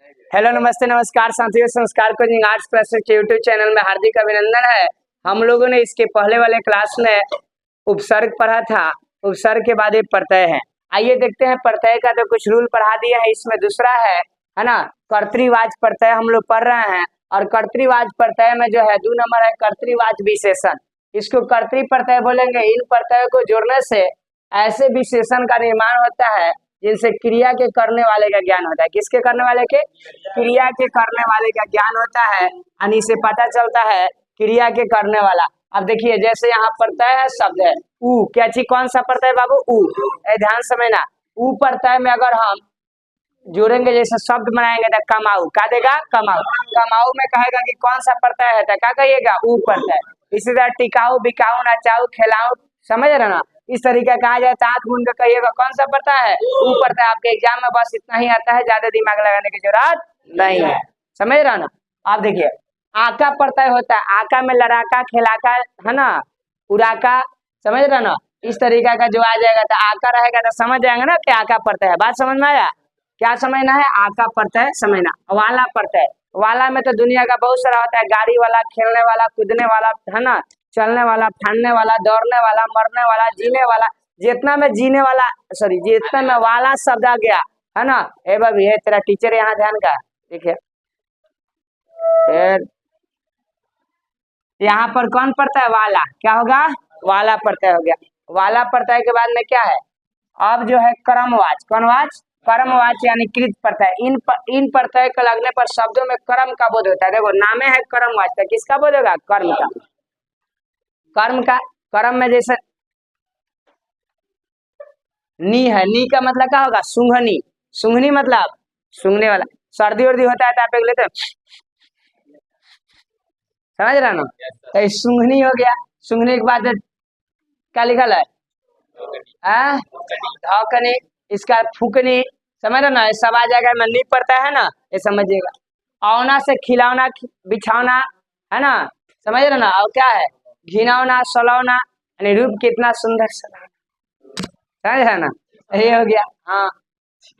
Hello नमस्ते नमस्कार साथियों, संस्कार कोचिंग आर्ट्स क्लास के यूट्यूब चैनल में हार्दिक अभिनंदन है। हम लोगों ने इसके पहले वाले क्लास में उपसर्ग पढ़ा था। उपसर्ग के बाद ये प्रत्यय है। आइए देखते हैं प्रत्यय का तो कुछ रूल पढ़ा दिया है। इसमें दूसरा है ना, कर्तृवाच्य प्रत्यय हम लोग पढ़ रहे हैं। और कर्तृवाच्य प्रत्यय में जो है 2 नंबर है कर्तृवाच्य विशेषण। इसको कर्तृ प्रत्यय बोलेंगे। इन प्रत्ययों को जोड़ने से ऐसे विशेषण का निर्माण होता है जिनसे क्रिया के करने वाले का ज्ञान होता है। किसके करने वाले के? क्रिया के करने वाले का ज्ञान होता है। यानी इसे पता चलता है क्रिया के करने वाला। अब देखिए जैसे यहाँ प्रत्यय है, शब्द है उ। क्या चीज? कौन सा प्रत्यय बाबू? उ। ध्यान समझना, उ प्रत्यय में अगर हम जोड़ेंगे, जैसे शब्द बनाएंगे तो कमाऊ, क्या देगा? कमाऊ। कमाऊ में कहेगा कि कौन सा प्रत्यय है तो क्या कहिएगा? उ प्रत्यय। इसी तरह टिकाऊ, बिकाऊ, नचाऊ, खिलाऊ, समझ रहे ना? इस तरीके कहा जाए तो आंख मूंद के कहिएगा कौन सा प्रत्यय है? उ प्रत्यय। आपके एग्जाम में बस इतना ही आता है, ज्यादा दिमाग लगाने की जरूरत नहीं है। समझ रहे ना? आप देखिए आका प्रत्यय होता है। आका में लड़ाका, खिलाका, है ना, उड़ाका, समझ रहे ना? इस तरीका का जो आ जाएगा तो आका रहेगा तो समझ जाएंगे ना कि आका प्रत्यय है। बात समझ में आया? क्या समझना है? आका प्रत्यय समझना। वाला प्रत्यय, वाला में तो दुनिया का बहुत सारा होता है। गाड़ी वाला, खेलने वाला, कूदने वाला, है ना, चलने वाला, फाड़ने वाला, दौड़ने वाला, मरने वाला, जीने वाला। जितना में जीने वाला, सॉरी, जितना में वाला शब्द आ गया, है ना। ए भाभी है तेरा टीचर यहाँ, ध्यान का देखिए। फिर यहाँ पर कौन पड़ता है? वाला। क्या होगा? वाला प्रत्यय हो गया। वाला प्रत्यय के बाद में क्या है? अब जो है कर्मवाच्य। कौन वाच्य? कर्मवाच्य यानी कृत प्रत्यय। इन प्रत्यय के लगने पर शब्दों में कर्म का बोध होता है। देखो नामे है कर्मवाच्य, किसका बोध होगा? कर्म का। कर्म का। कर्म में जैसे नी है, नी का मतलब क्या होगा? सूंघनी। सूंघनी मतलब सूंघने वाला। सर्दी वर्दी होता है तो आप एक लेते हैं, समझ रहे ना? तो सूंघनी हो गया। सूंघने के बाद क्या लिखल है? धौकनी। इसका फूकनी, समझ रहे ना? सब आ जाएगा। में नी पड़ता है ना, ये समझिएगा। औना से खिलौना, बिछौना, है ना, समझ रहे ना? और क्या है? घिनौना, सलौना, यानी रूप कितना सुंदर सला, समझ रहे ना? ये हो गया। हाँ,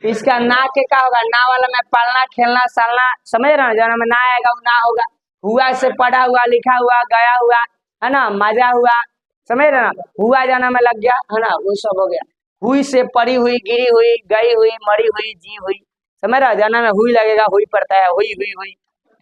इसका ना के क्या होगा? ना वाला में पालना, खेलना, सालना, समझ रहे ना? जो में ना आएगा वो ना होगा। हुआ से पढ़ा हुआ, लिखा हुआ, गया हुआ, है ना, मजा हुआ, समझ रहे ना? हुआ जाना में लग गया, है ना, वो सब हो गया। हुई से पड़ी हुई, गिरी हुई, गई हुई, मरी हुई, जी हुई, समझ रहा? जाना में हुई लगेगा, हुई पड़ता है, हुई हुई हुई।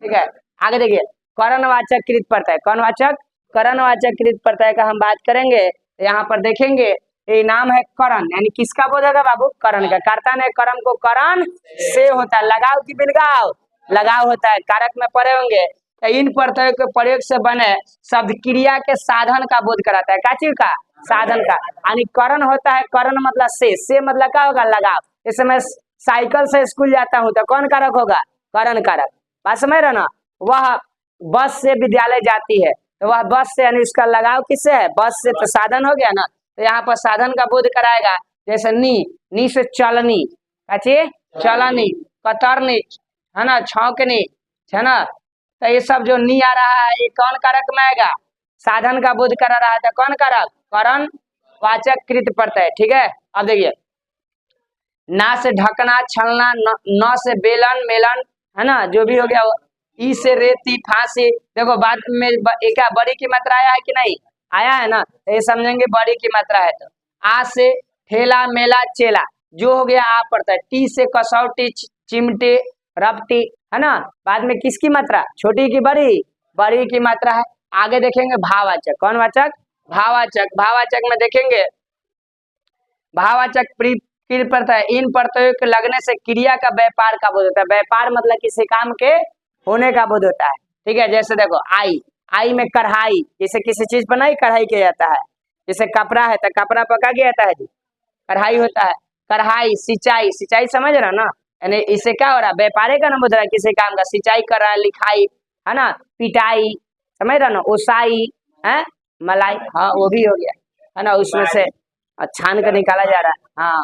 ठीक है, आगे देखिए कर्णवाचक कृत प्रत्यय। कौन वाचक? कर्णवाचक कृत प्रत्यय का हम बात करेंगे। यहाँ पर देखेंगे ये नाम है करण, यानी किसका बोध होगा बाबू? करण का। कर्ता ने कर्म को करण से होता है। लगाव की बिलगाव? लगाव होता है। कारक में पढ़े होंगे। तो इन प्रत्ययों के प्रयोग से बने शब्द क्रिया के साधन का बोध कराता है। क्या चीज का? साधन का। यानी करण होता है। करण मतलब से मतलब क्या होगा? लगाव। जैसे मैं साइकिल से स्कूल जाता हूँ तो कौन कारक होगा? करण कारक। बात समझ रहे ना? वह बस से विद्यालय जाती है तो वह बस से, यानी इसका लगाव किससे है? बस से। तो साधन हो गया ना। तो यहाँ पर साधन का बोध कराएगा। जैसे नी से चलनी, चलनी, कतरनी, है ना, छौंकनी, है ना। तो ये सब जो नी आ रहा है ये कौन कारक में आएगा? साधन का बोध करा रहा है। तो कौन कारक? करण वाचक कृत प्रत्यय। ठीक है, अब देखिए ना से ढकना, छलना, न से बेलन, मेलन, है ना, जो भी हो गया। ई से रेती, फांसी। देखो बाद में क्या बड़ी की मात्रा आया है कि नहीं? आया है ना? ये समझेंगे बड़ी की मात्रा है। तो आ से ठेला, मेला, चेला, जो हो गया आ पड़ता है। टी से कसौटी, चिमटे, रपटी, है ना। बाद में किसकी मात्रा? छोटी की बड़ी? बड़ी की मात्रा है। आगे देखेंगे भाववाचक। कौन वाचक? भाववाचक। भाववाचक में देखेंगे भाववाचक कृत प्रत्यय। इन प्रत्ययों के लगने से क्रिया का व्यापार का बोध होता है। व्यापार मतलब किसी काम के होने का बोध होता है। ठीक है, जैसे देखो आई में कढ़ाई, जैसे किसी चीज पर नहीं कढ़ाई किया जाता है। जैसे कपड़ा है तो कपड़ा पका किया जाता है जी, कढ़ाई होता है। कढ़ाई, सिंचाई, सिंचाई समझ रहा ना? यानी इससे क्या हो रहा है? व्यापारे का ना बोध रहा है, किसी काम का सिंचाई कर रहा है। लिखाई, है ना, पिटाई, समझ रहा ना? ओसाई है, मलाई, हाँ वो भी हो गया, है ना, उसमें से छान कर निकाला जा रहा है। हाँ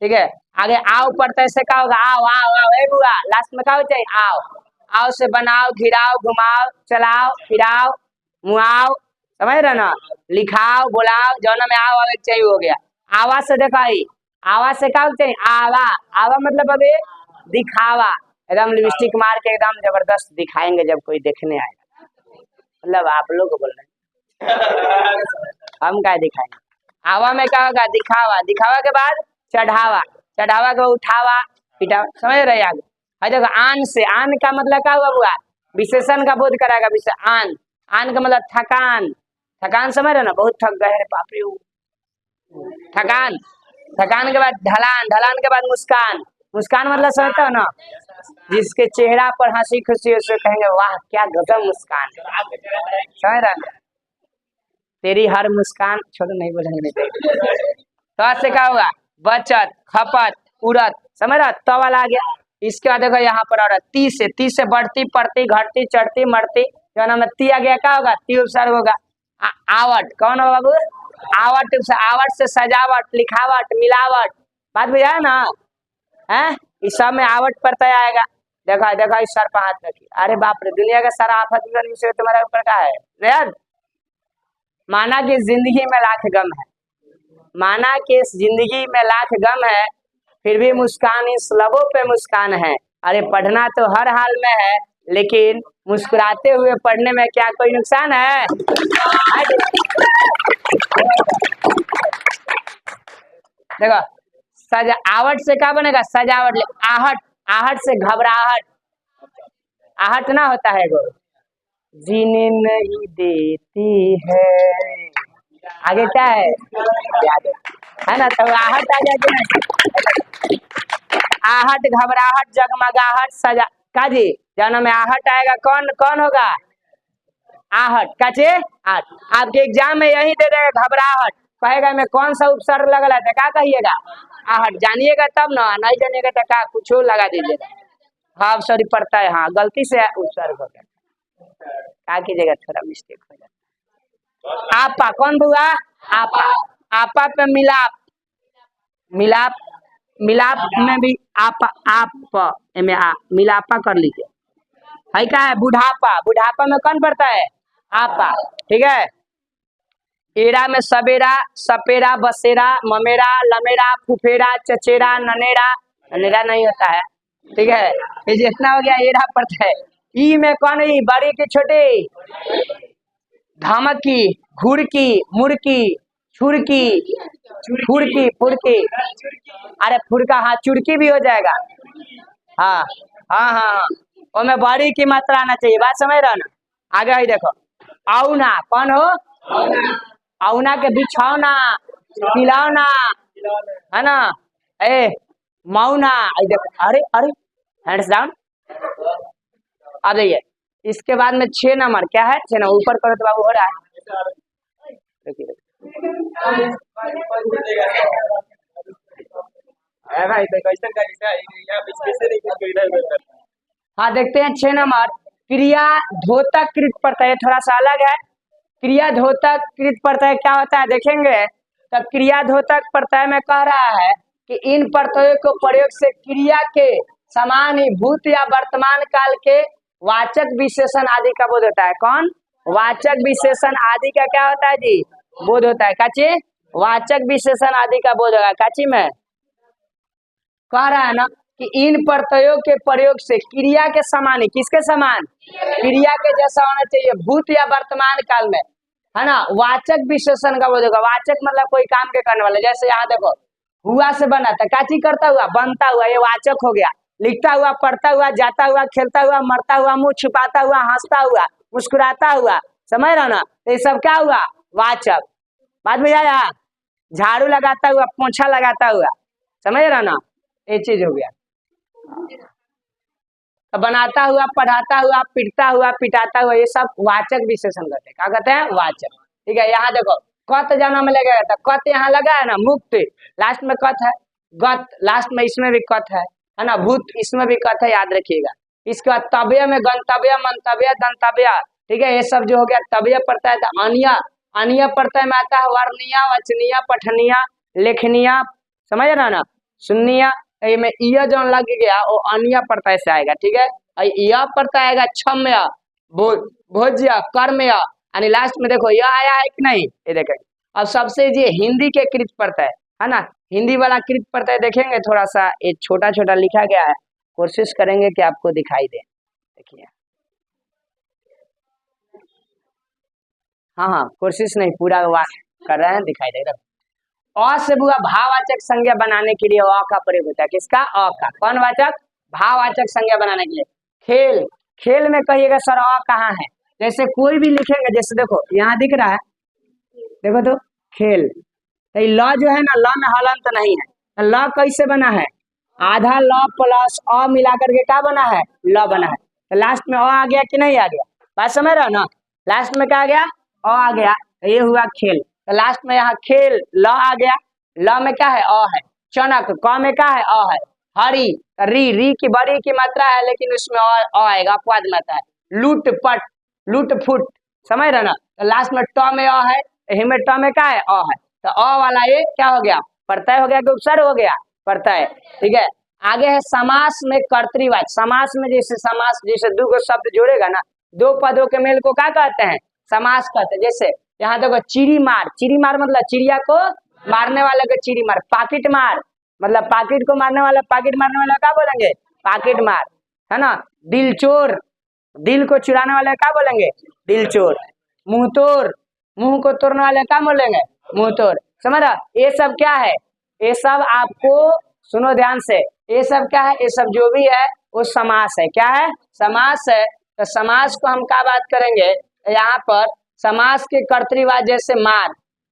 ठीक है, आगे आओ प्रत्यय से क्या होगा? आओ आओ आओ, ए बुआ, लास्ट में क्या हो चाहिए? आओ। आओ से बनाओ, घिराओ, घुमाओ, चलाओ, फिराओ, मुआओ, समझ रहे ना? लिखाओ, बुलाओ, जौना में आओ आवे चाहिए हो गया। आवाज से देखो, आवाज से क्या चाहिए? आवा। आवा मतलब अभी दिखावा, एकदम लिपस्टिक मार के एकदम जबरदस्त दिखाएंगे जब कोई देखने आएगा। मतलब आप लोग को बोल रहे हैं, हम क्या दिखाएंगे। आवा में क्या होगा, दिखावा, दिखावा के बाद चढ़ावा, चढ़ावा के उठावा पिटावा, समझ रहे आगे। है देखो आन से, आन का मतलब क्या हुआ बुआ, विशेषण का बोध कराएगा विशेष। आन, आन का मतलब थकान, थकान समझ रहे ना, बहुत थक गए बाप रे, थकान। थकान के बाद ढलान, ढलान के बाद मुस्कान, मुस्कान मतलब समझते हो ना, जिसके चेहरा पर हंसी खुशी है उसे कहेंगे वाह क्या गजब मुस्कान, समझ रहे ना। तेरी हर मुस्कान, छोड़ो नहीं बोलेंगे तो ऐसे क्या होगा, बचत, खपत, उड़त, समझ रहा, तवल आ गया। इसके बाद देखो यहाँ पर औरत, ती से बढ़ती पड़ती घटती चढ़ती मरती, जो नाम ती आ गया क्या होगा, ती उपसर्ग होगा। आवट कौन होगा बाबू, आवट, आवट से सजावट, लिखावट, मिलावट, बात बुझा है ना, है इस सब में आवट प्रत्यय आएगा। देखा देखा इस सर पर हाथ रखी, अरे बाप रे, दुनिया का सारा आफत विषय तुम्हारे ऊपर का है रेद। माना कि जिंदगी में लाख गम है, माना कि इस जिंदगी में लाख गम है, फिर भी मुस्कान इस लबों पे मुस्कान है। अरे पढ़ना तो हर हाल में है, लेकिन मुस्कुराते हुए पढ़ने में क्या कोई नुकसान है। देखो सजावट से क्या बनेगा, सजावट, आहट, आहट से घबराहट, आहट ना होता है गो, जीने नहीं देती है, आगे क्या है ना, तो आहट आ जाएगी, आहट, घबराहट, जगमगाहट, सजा का जी, जन्म में आहट आएगा, कौन कौन होगा, आहट काचे आहट। आपके एग्जाम में यही दे देगा घबराहट, कहेगा मैं कौन सा उपसर्ग लगा था, क्या कहिएगा, आहट, जानिएगा तब ना, नहीं जानिएगा तो क्या कुछ लगा दीजिएगा। हाँ सॉरी पड़ता है, हाँ गलती से उपसर्ग हो गया, क्या कीजिएगा, थोड़ा मिस्टेक हो जाता। आपा कौन बुआ, आपा, आपा पे मिलाप, मिलाप, मिलाप में भी आपा, आप में आ मिलापा कर लीजिए। है क्या है, बुढ़ापा, बुढ़ापा में कौन पड़ता है, आपा, ठीक है। एड़ा में सवेरा, सपेरा, बसेरा, ममेरा, लमेरा, फुफेरा, चचेरा, ननेरा, ननेरा नहीं होता है, ठीक है, ये जितना हो गया एड़ा पड़ता है। ई में कौन है, बड़ी की छोटी, धमकी, घुड़की, मुड़की, छुड़की, फुड़की, फुड़की, अरे फुड़का, हाँ चुड़की भी हो जाएगा, हाँ हाँ हाँ हाँ, उसमें बड़ी की मात्रा आना चाहिए, बात समझ रहा ना। आगे ही देखो, औना कौन हो, औना के बिछौना, खिलौना, है ना, ए मौना, देखो अरे अरे हैंड्स डाउन। अब देखिए इसके बाद में 6 नंबर क्या है, 6 नंबर ऊपर करो तो बाबू हो रहा है, देखिए हाँ देखते हैं 6 नंबर, क्रिया धोतक कृत प्रत्यय, थोड़ा सा अलग है। क्रिया धोतक कृत प्रत्यय क्या होता है देखेंगे, तो क्रिया धोतक प्रत्यय में कह रहा है कि इन प्रत्ययों को प्रयोग से क्रिया के समान ही भूत या वर्तमान काल के वाचक विशेषण आदि का बोध होता है। कौन, वाचक विशेषण आदि का क्या होता है जी, बोध होता है। काची, वाचक विशेषण आदि का बोध होगा। काची में कह रहा है ना कि इन प्रत्ययों के प्रयोग से क्रिया के समान ही, किसके समान, क्रिया के जैसा होना चाहिए भूत या वर्तमान काल में, है ना, वाचक विशेषण का बोध होगा। वाचक मतलब कोई काम के करने वाले, जैसे यहाँ देखो हुआ से बना था, काची करता हुआ, बनता हुआ, ये वाचक हो गया। लिखता हुआ, पढ़ता हुआ, जाता हुआ, खेलता हुआ, मरता हुआ, मुंह छुपाता हुआ, हंसता हुआ, मुस्कुराता हुआ, समझ रहा ना, तो ये सब क्या हुआ, वाचक। बात में आया, झाड़ू लगाता हुआ, पोछा लगाता हुआ, समझ रहा ना, ये चीज हो गया। तो बनाता हुआ, पढ़ाता हुआ, पिटता हुआ, पिटाता हुआ, ये सब वाचक विशेषण कहते हैं। क्या कहते हैं, वाचक। ठीक है, यहाँ देखो कत जाना में लगा था, कत यहाँ लगा है ना, मुक्त लास्ट में कत है, गत लास्ट में, इसमें भी कत है ना, भूत इसमें भी कत है, याद रखिएगा। इसके बाद तव्य में गंतव्य, मंतव्य, दंतव्य, ठीक है, ये सब जो हो गया तव्य पड़ता है। तो अनिया, अनिया प्रत्यय में आता है वर्णीय, वचनीय, पठनीय, लेखनीय, समझ रहा ना, सुन्नीय, में इया जो लग गया वो अनिया प्रत्यय से आएगा। ठीक है, यह प्रत्यय आएगा क्षम्य, भोज्य, कर्मय, यानी लास्ट में देखो यह आया है कि नहीं, ये देखेंगे। अब सबसे ये हिंदी के कृत प्रत्यय है ना, हिंदी वाला कृत प्रत्यय देखेंगे, थोड़ा सा ये छोटा छोटा लिखा गया है, कोशिश करेंगे कि आपको दिखाई दे। देखिए, हाँ हाँ, कोशिश नहीं, पूरा वाक कर रहे हैं, दिखाई दे रहा। अ से बुआ भाववाचक संज्ञा बनाने के लिए अ का प्रयोग होता है। किसका? अ का। कौन वाचक? भाववाचक संज्ञा बनाने के लिए। खेल, खेल में कहिएगा सर अ कहाँ है? जैसे कोई भी लिखेंगे, जैसे देखो यहाँ दिख रहा है, देखो तो खेल, तो ल जो है ना, ल में हलंत नहीं है, तो ल कैसे बना है? आधा ल प्लस अ मिलाकर के क्या बना है? ल बना है। तो लास्ट में अ आ गया कि नहीं आ गया? बात समझ रहे हो ना? लास्ट में क्या आ गया? अ आ गया, तो ये हुआ खेल। तो लास्ट में यहाँ खेल ल आ गया, ल में क्या है? अ है। चनक, क में क्या है? अ है। हरी, री, री की बड़ी की मात्रा है, लेकिन उसमें अ आएगा, अपवाद मात्रा है। लूट पट, लूट फुट, समझ रहे ना? तो लास्ट में ट में अ है, यही में ट में क्या है? अ है। तो अ वाला ये क्या हो गया? प्रत्यय हो गया कि उपसर्ग हो गया? प्रत्यय। ठीक है, आगे है समास में कर्तृवाचक। समास में जैसे समास, जैसे दो गो शब्द जोड़ेगा ना, दो पदों के मेल को क्या कहते हैं? समास कहते हैं। जैसे यहाँ देखो, चिड़ी मार, चिड़ी मार मतलब चिड़िया को मारने वाले को चिड़ी मार। पाकिट मार मतलब पाकिट को मारने वाला, पाकिट मारने वाला क्या बोलेंगे? पाकिट मार, है ना? दिल चोर, दिल को चुराने वाले क्या बोलेंगे? दिल चोर। मुंह तोड़, मुंह को तोड़ने वाले क्या बोलेंगे? मुंह तोड़। समझ रहा? ये सब क्या है? ये सब आपको सुनो ध्यान से, ये सब क्या है? ये सब जो भी है वो समास है। क्या है? समास है। तो समास को हम क्या बात करेंगे यहाँ पर? समास के कर्तृवाचक जैसे मार,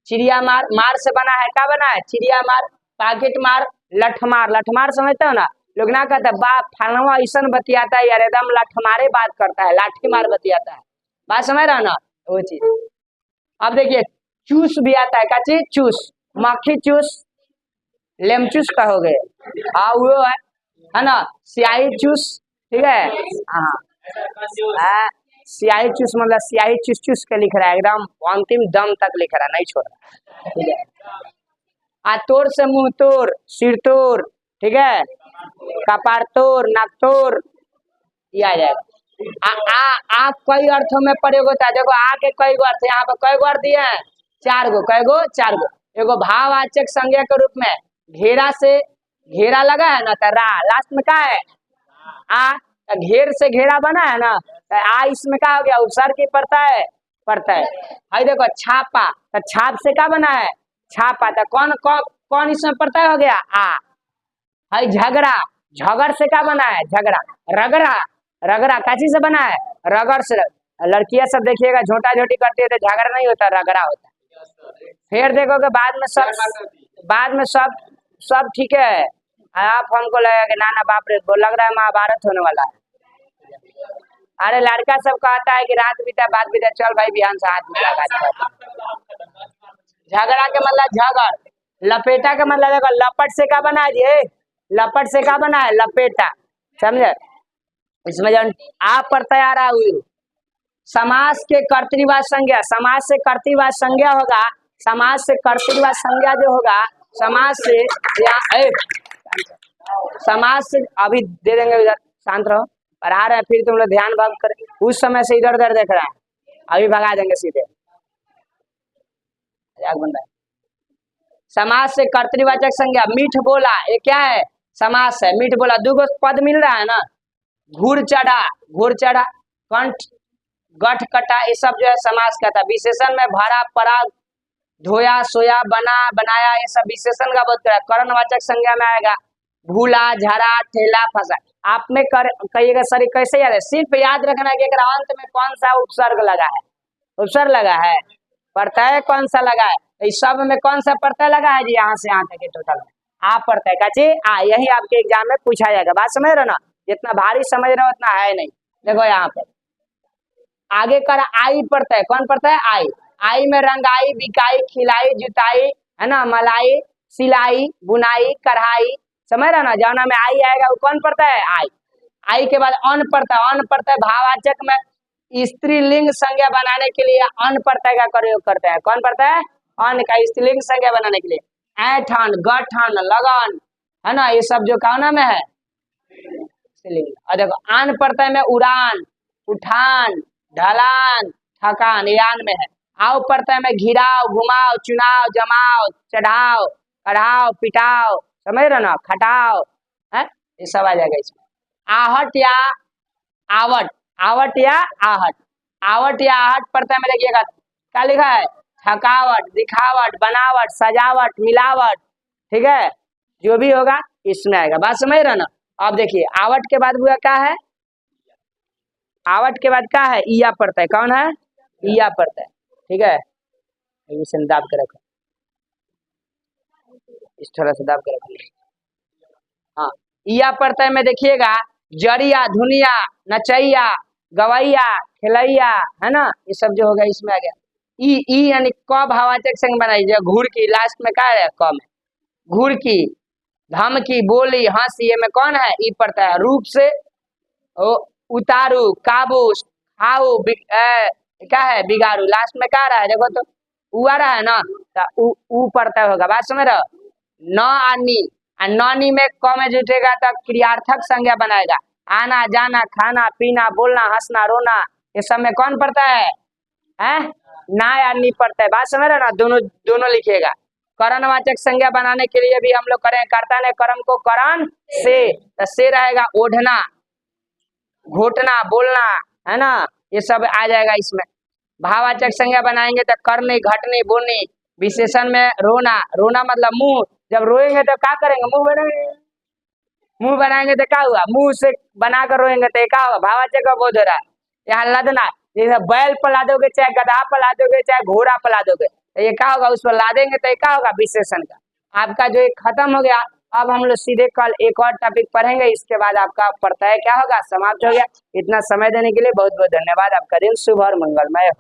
चिड़िया मार, मार से बना है, क्या बना है? चिड़िया मार। पाकिट मार, लठमार, लठमार समझते हो ना? लोग ना कहते बाप फलवा ऐसा बतियाता है यार, एकदम लठमारे बात करता है, लाठी मार बतियाता है। बात समझ रहा ना? वो चीज। अब देखिए, चूस भी आता है। क्या चीज? चूस। मक्खी चूस, लेमचूस कहोगे, हाँ वो है ना? स्याही चूस, ठीक है, हाँ हाँ, स्याही चूस मतलब स्याही चूस चूस के लिख रहा है, एकदम अंतिम दम तक लिख रहा है, नहीं छोड़ रहा। ठीक है, आतोर से मुंह तोड़, सिर तोड़, ठीक है, कपार तोड़, नाक तोड़, ये आ जाएगा। आ कई अर्थों में प्रयोग होता है। देखो आ के कई गो अर्थ, यहाँ पे कई गो अर्थ दिए हैं? 4 गो। कई गो? 4 गो। एगो भाववाचक संज्ञा के रूप में घेरा से, घेरा लगा है ना, तो रा लास्ट में क्या है? आ, तो घेर से घेरा बना है ना, तो आ इसमें क्या हो गया? उपसर्ग की पड़ता है, पड़ता है। भाई देखो छापा, तो छाप से क्या बना है? छापा, तो कौन इसमें पड़ता हो गया? आ। भाई झगड़ा, झगड़ से क्या बना है? झगड़ा। रगड़ा, रगड़ा काची से बना है? रगड़ से। लड़कियां सब देखिएगा झोटा झोटी करती है तो झगड़ा नहीं होता, रगड़ा होता है। फिर देखोगे बाद में सब सब ठीक है। आप हमको लगेगा कि ना ना बाप रे, लग रहा है महाभारत होने वाला है। अरे लड़का सब कहता है कि रात बीता बात बीता, चल भाई बिहान से हाथ मिला। झगड़ा के मतलब झगड़, लपेटा के मतलब देखो लपट से क्या बना है जी? लपट से क्या बना है? लपेटा, समझे? इसमें जो आप प्रत्यय आ रहा है, समास के कर्तृवाचक संज्ञा, समास से कर्तृवाचक संज्ञा होगा, समास से कर्तृवाचक संज्ञा जो होगा, समास से या समास से, अभी दे देंगे, इधर शांत रहो, पढ़ा रहे हैं, फिर तुम लोग ध्यान भंग कर, उस समय से इधर उधर देख रहे हैं, अभी भगा देंगे सीधे। बन रहा है समास से कर्तृवाचक संज्ञा। मीठ बोला, ये क्या है? समास है। मीठ बोला, दो पद मिल रहा है ना, घूर चढ़ा, घूर चढ़ा, कंठ, गठ कटा, ये सब जो है समास का था। विशेषण में भरा, परा, धोया, सोया, बना, बनाया, ये सब विशेषण का बोध करा। कर्णवाचक संज्ञा में आएगा भूला, झरा, ठेला, फंसा। आप में कहिएगा सर कैसे याद है? सिर्फ याद रखना कि अंत में कौन सा उपसर्ग लगा है? उपसर्ग लगा है। प्रत्यय कौन सा लगा है? इस सब में कौन सा प्रत्यय लगा है जी? यहाँ से यहाँ तक टोटल आ प्रत्यय का चीज आ, यही आपके एग्जाम में पूछा जाएगा। बात समझ रहे हो ना? जितना भारी समझ रहे हो उतना है नहीं। देखो यहाँ पर आगे कर आई प्रत्यय, कौन प्रत्यय? आई। आई में रंगाई, बिकाई, खिलाई, जुताई, है ना, मलाई, सिलाई, बुनाई, कढ़ाई, समझ रहे ना? जौना में आई आएगा वो कौन प्रत्यय है? आई। आई के बाद अन प्रत्यय, अन प्रत्यय भाववाचक में स्त्रीलिंग संज्ञा बनाने के लिए अन प्रत्यय का प्रयोग करते हैं। कौन प्रत्यय? अन का, स्त्रीलिंग संज्ञा बनाने के लिए। ऐठन, गठन, लगन, है ना, ये सब जो काना में है और देखो आन प्रत्यय में उड़ान, उठान, ढलान, थकान, यान में है। आओ प्रत्यय में घिराव, घुमाओ, चुनाव, जमाओ, चढ़ाओ, कढ़ाओ, पिटाओ, समझ रहे ना, खटाओ, है, ये सब आ जाएगा इसमें। आहट या आवट, आवट या आहट, आवट या आहट पढ़ते में देखिएगा क्या लिखा है, थकावट, दिखावट, बनावट, सजावट, मिलावट, ठीक है, जो भी होगा इसमें आएगा। बात समझ रहे ना। अब देखिए आवट के बाद हुआ क्या है, आवट के बाद क्या है, ईया पड़ता है, कौन है, ईया पड़ता है, ठीक है, इसे दाब के रखो, इस तरह से दाब के रखो। हाँ, ईया पड़ता है में देखिएगा जड़िया, धुनिया, नचैया, गवैया, खिलैया, है ना, ये सब जो होगा इसमें आ गया। ई यानी क भावाचक संग बनाई जाए, घूर की, लास्ट में क्या है, क में घूर की, धमकी, बोली, हंसी, ये में कौन है, ई पड़ता है। रूप से उतारू, काबू, खाऊ, क्या है, बिगाड़ू, लास्ट में क्या रहा है, देखो तो ऊ आ रहा है ना, तो ऊ पड़ता होगा। बात समझ रहे हो। न आनी, नौनी में क में जुटेगा तो क्रियार्थक संज्ञा बनाएगा। आना, जाना, खाना, पीना, बोलना, हंसना, रोना, ये सब में कौन पड़ता है, ना या नी पड़ता है। बात समझ रहे ना, दोनों दोनों लिखिएगा। करणवाचक संज्ञा बनाने के लिए भी हम लोग करें, कर्ता ने कर्म को करण से, तो से रहेगा ओढ़ना, घोटना, बोलना, है ना, ये सब आ जाएगा इसमें। भाववाचक संज्ञा बनाएंगे तो करनी, घटनी, बोलनी, विशेषण में रोना, रोना मतलब मुंह, जब रोएंगे तो क्या करेंगे, मुंह बनाएंगे, मुंह बनाएंगे तो क्या हुआ, मुंह से बनाकर रोएंगे तो क्या होगा, भाववाचक का बोध हो रहा है। यहाँ लदना, जैसे बैल पला दोगे, चाहे गधा पला दोगे, चाहे घोड़ा पला दोगे, तो ये क्या होगा, उस पर लादेंगे तो ये क्या होगा, विशेषण का। आपका जो खत्म हो गया। अब हम लोग सीधे कल एक और टॉपिक पढ़ेंगे, इसके बाद आपका पढ़ता है क्या होगा, समाप्त हो गया। इतना समय देने के लिए बहुत बहुत धन्यवाद। आपका दिन शुभ और मंगलमय हो।